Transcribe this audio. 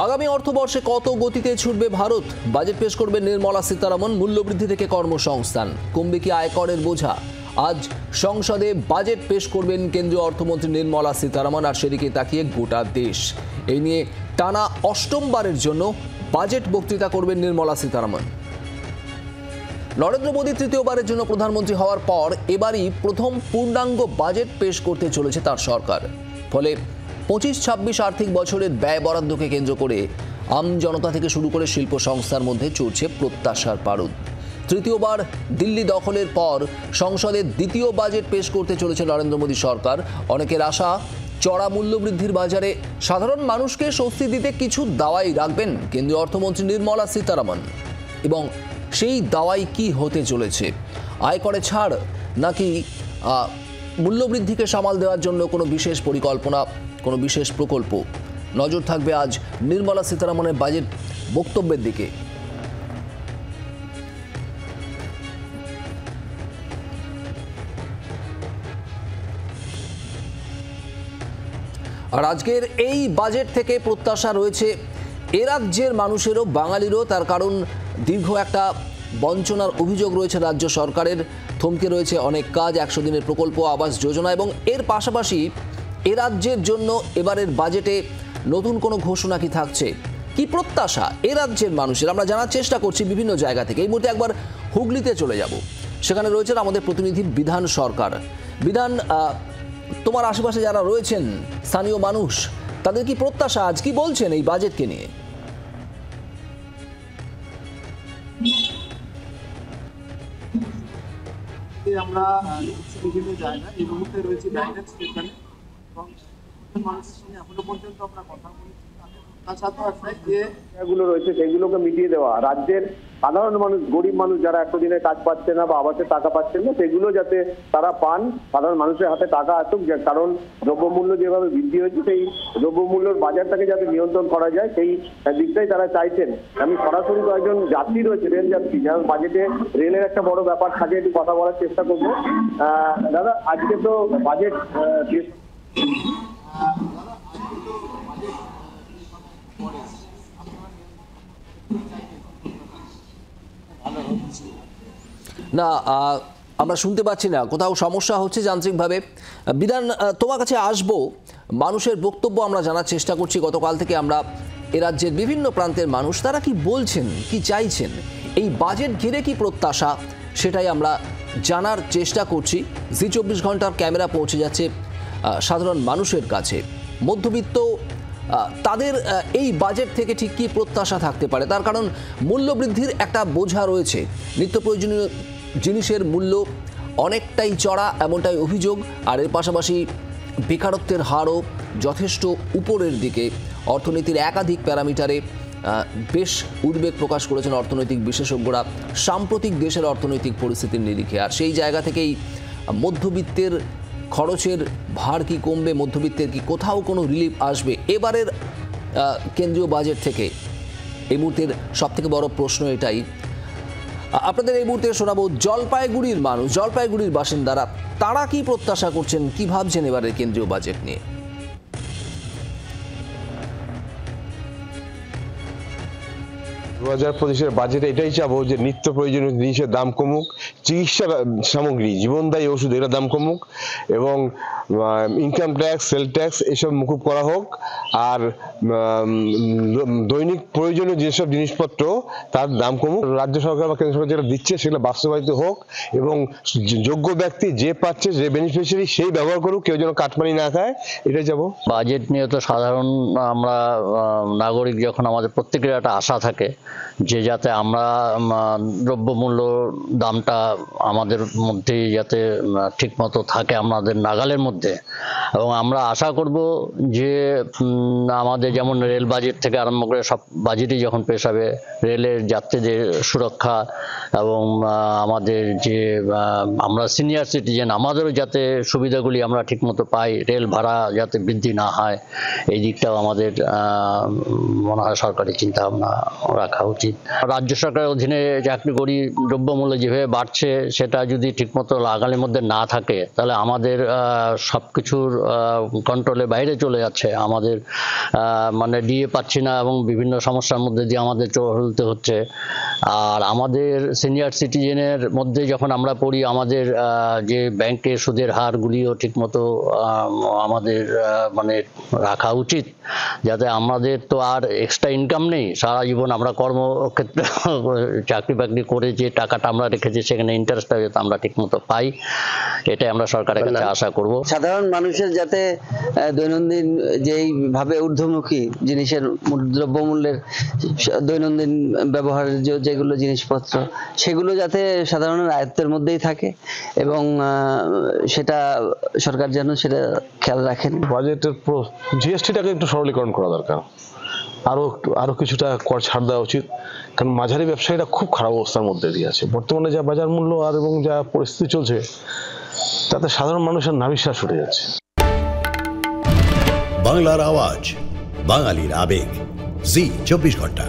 আগামী অর্থবর্ষে কত গতিতে ছুটবে ভারত? বাজেট পেশ করবে নির্মলা সীতারামন। মূল্যবৃদ্ধি থেকে কর্মসংস্থান, কমবে কি আয়করের বোঝা? আজ সংসদে বাজেট পেশ করবেন কেন্দ্রীয় অর্থমন্ত্রী নির্মলা সীতারামন, আর সেদিকে তাকিয়ে গোটা দেশ। এই নিয়ে টানা অষ্টমবারের জন্য বাজেট বক্তৃতা করবেন নির্মলা সীতারামন। নরেন্দ্র মোদী তৃতীয়বারের জন্য প্রধানমন্ত্রী হওয়ার পর এবারই প্রথম পূর্ণাঙ্গ বাজেট পেশ করতে চলেছে তার সরকার। ফলে 25-26 আর্থিক বছরের ব্যয় বরাদ্দকে কেন্দ্র করে আম জনতা থেকে শুরু করে শিল্প সংস্থার মধ্যে চলছে প্রত্যাশার বারুদ। তৃতীয়বার দিল্লি দখলের পর সংসদে দ্বিতীয় বাজেট পেশ করতে চলেছে নরেন্দ্র মোদী সরকার। অনেকের আশা, চড়া মূল্যবৃদ্ধির বাজারে সাধারণ মানুষকে স্বস্তি দিতে কিছু দাওয়াই রাখবেন কেন্দ্রীয় অর্থমন্ত্রী নির্মলা সীতারামন। এবং সেই দাওয়াই কি হতে চলেছে? আয়করে ছাড়, নাকি মূল্যবৃদ্ধিকে সামাল দেওয়ার জন্য কোনো বিশেষ পরিকল্পনা, কোনো বিশেষ প্রকল্প? নজর থাকবে আজ নির্মলা সীতারামনের বাজেট বক্তব্যের দিকে। আর আজকের এই বাজেট থেকে প্রত্যাশা রয়েছে এ রাজ্যের মানুষেরও, বাঙালিরও। তার কারণ দীর্ঘ একটা বঞ্চনার অভিযোগ রয়েছে রাজ্য সরকারের। থমকে রয়েছে অনেক কাজ, 100 দিনের প্রকল্প, আবাস যোজনা, এবং এর পাশাপাশি এ রাজ্যের জন্য এবারের বাজেটে নতুন কোনো ঘোষণা কি থাকছে? কি প্রত্যাশা এ রাজ্যের মানুষের? আমরা জানার চেষ্টা করছি বিভিন্ন জায়গা থেকে। এই মুহূর্তে একবার হুগলিতে চলে যাব। সেখানে রয়েছেন আমাদের প্রতিনিধি বিধান সরকার। বিধান, তোমার আশেপাশে যারা রয়েছেন স্থানীয় মানুষ, তাদের কি প্রত্যাশা? আজ কি বলছেন এই বাজেটকে নিয়ে? আমরা বিভিন্ন জায়গায় এই মুহূর্তে রয়েছি ডাইরেক্ট স্টেশনে, এবং মানুষের সঙ্গে এখনো পর্যন্ত আমরা কথা বলেছি। যেগুলো রয়েছে সেগুলোকে মিটিয়ে দেওয়া, রাজ্যের সাধারণ মানুষ, গরিব মানুষ যারা এতদিনে কাজ পাচ্ছে না বা আবাসের টাকা পাচ্ছেন না, সেগুলো যাতে তারা পান, সাধারণ মানুষের হাতে টাকা আসুক। কারণ দ্রব্যমূল্য যেভাবে বৃদ্ধি হয়েছে, সেই দ্রব্যমূল্যের বাজারটাকে যাতে নিয়ন্ত্রণ করা যায়, সেই দিকটাই তারা চাইছেন। আমি সরাসরি কয়েকজন যাত্রী রয়েছে, রেল যাত্রী, যেমন বাজেটে রেলের একটা বড় ব্যাপার থাকে, একটু কথা বলার চেষ্টা করবো। দাদা, আজকে তো বাজেট না, আমরা শুনতে পাচ্ছি না, কোথাও সমস্যা হচ্ছে যান্ত্রিকভাবে। বিধান, তোমার কাছে আসবো। মানুষের বক্তব্য আমরা জানার চেষ্টা করছি। গতকাল থেকে আমরা এ রাজ্যের বিভিন্ন প্রান্তের মানুষ, তারা কি বলছেন, কি চাইছেন, এই বাজেট ঘিরে কি প্রত্যাশা, সেটাই আমরা জানার চেষ্টা করছি। জি 24 ঘন্টার ক্যামেরা পৌঁছে যাচ্ছে সাধারণ মানুষের কাছে। মধ্যবিত্ত তাদের এই বাজেট থেকে ঠিক কী প্রত্যাশা থাকতে পারে? তার কারণ মূল্যবৃদ্ধির একটা বোঝা রয়েছে। নিত্য প্রয়োজনীয় জিনিসের মূল্য অনেকটাই চড়া, এমনটাই অভিযোগ। আর এর পাশাপাশি বেকারত্বের হারও যথেষ্ট উপরের দিকে। অর্থনীতির একাধিক প্যারামিটারে বেশ উদ্বেগ প্রকাশ করেছেন অর্থনৈতিক বিশেষজ্ঞরা সাম্প্রতিক দেশের অর্থনৈতিক পরিস্থিতির নিরিখে। আর সেই জায়গা থেকেই মধ্যবিত্তের খরচের ভার কি কমবে? মধ্যবিত্তের কি কোথাও কোনো রিলিফ আসবে এবারের কেন্দ্রীয় বাজেট থেকে? এই মুহূর্তের সবথেকে বড় প্রশ্ন এটাই। আপনাদের এই মুহূর্তে শোনাবো জলপাইগুড়ির মানুষ, জলপাইগুড়ির বাসিন্দারা, তারা কি প্রত্যাশা করছেন, কি ভাবছেন এবারের কেন্দ্রীয় বাজেট নিয়ে। 2025-এর বাজেটে এটাই চাবো যে নিত্য প্রয়োজনীয় জিনিসের দাম কমুক, চিকিৎসা সামগ্রী, জীবনদায়ী ওষুধ, এর দাম কমুক, এবং ইনকাম ট্যাক্স, সেল ট্যাক্স এসব মুকুব করা হোক। আর দৈনিক প্রয়োজনীয় যেসব জিনিসপত্র তার দাম কমুক। রাজ্য সরকার বা কেন্দ্র সরকার যেটা দিচ্ছে সেগুলো বাস্তবায়িত হোক, এবং যোগ্য ব্যক্তি যে পাচ্ছে, যে বেনিফিশিয়ারি, সেই ব্যবহার করুক, কেউ যেন কাটমানি না খায়, এটাই যাবো। বাজেট নিয়ে তো সাধারণ আমরা নাগরিক যখন আমাদের প্রত্যেকের একটা আশা থাকে যে যাতে আমরা দ্রব্যমূল্য দামটা আমাদের মধ্যেই যাতে ঠিকমতো থাকে, আমাদের নাগালের মধ্যে। এবং আমরা আশা করব যে আমাদের যেমন রেল বাজেট থেকে আরম্ভ করে সব বাজেটই যখন পেশ হবে, রেলের যাত্রীদের সুরক্ষা এবং আমাদের যে আমরা সিনিয়র সিটিজেন, আমাদেরও যাতে সুবিধাগুলি আমরা ঠিকমতো পাই, রেল ভাড়া যাতে বৃদ্ধি না হয়, এই দিকটাও আমাদের মনে হয় সরকারি চিন্তা ভাবনা রাখা রাখা উচিত। রাজ্য সরকারের অধীনে চাকরি করি, দ্রব্যমূল্য যেভাবে বাড়ছে সেটা যদি ঠিকমতো লাগালের মধ্যে না থাকে তাহলে আমাদের সব কিছুর কন্ট্রোলের বাইরে চলে যাচ্ছে। আমাদের মানে ডিএ পাচ্ছি না এবং বিভিন্ন সমস্যার মধ্যে দিয়ে আমাদের চলতে হচ্ছে। আর আমাদের সিনিয়র সিটিজেনের মধ্যে যখন আমরা পড়ি, আমাদের যে ব্যাংকের সুদের হারগুলিও ঠিকমতো আমাদের মানে রাখা উচিত, যাতে আমাদের তো আর এক্সট্রা ইনকাম নেই, সারা জীবন আমরা কর্মক্ষেত্রে চাকরি বাকরি করে যে টাকাটা আমরা রেখেছি সেখানে ইন্টারেস্টটা যাতে আমরা ঠিকমতো পাই, এটাই আমরা সরকারের কাছে আশা করব। সাধারণ মানুষের যাতে দৈনন্দিন যেইভাবে ঊর্ধ্বমুখী জিনিসের দ্রব্যমূল্যের দৈনন্দিন ব্যবহারের যেগুলো জিনিসপত্র সেগুলো যাতে সাধারণের আয়ত্তের মধ্যেই থাকে এবং সেটা সরকার যেন সেটা খেয়াল রাখেন। বাজেটের জিএসটিটাকে একটু সরলীকরণ করা দরকার, আরো কিছুটা কর ছাড় দেওয়া উচিত, কারণ মাঝারি ব্যবসায়ীরা খুব খারাপ অবস্থার মধ্যে দিয়ে আছে। বর্তমানে যা বাজার মূল্য আর এবং যা পরিস্থিতি চলছে তাতে সাধারণ মানুষের নাভিশ্বাস উঠে যাচ্ছে। বাংলার আওয়াজ, বাঙালির আবেগ, জি 24 ঘন্টা।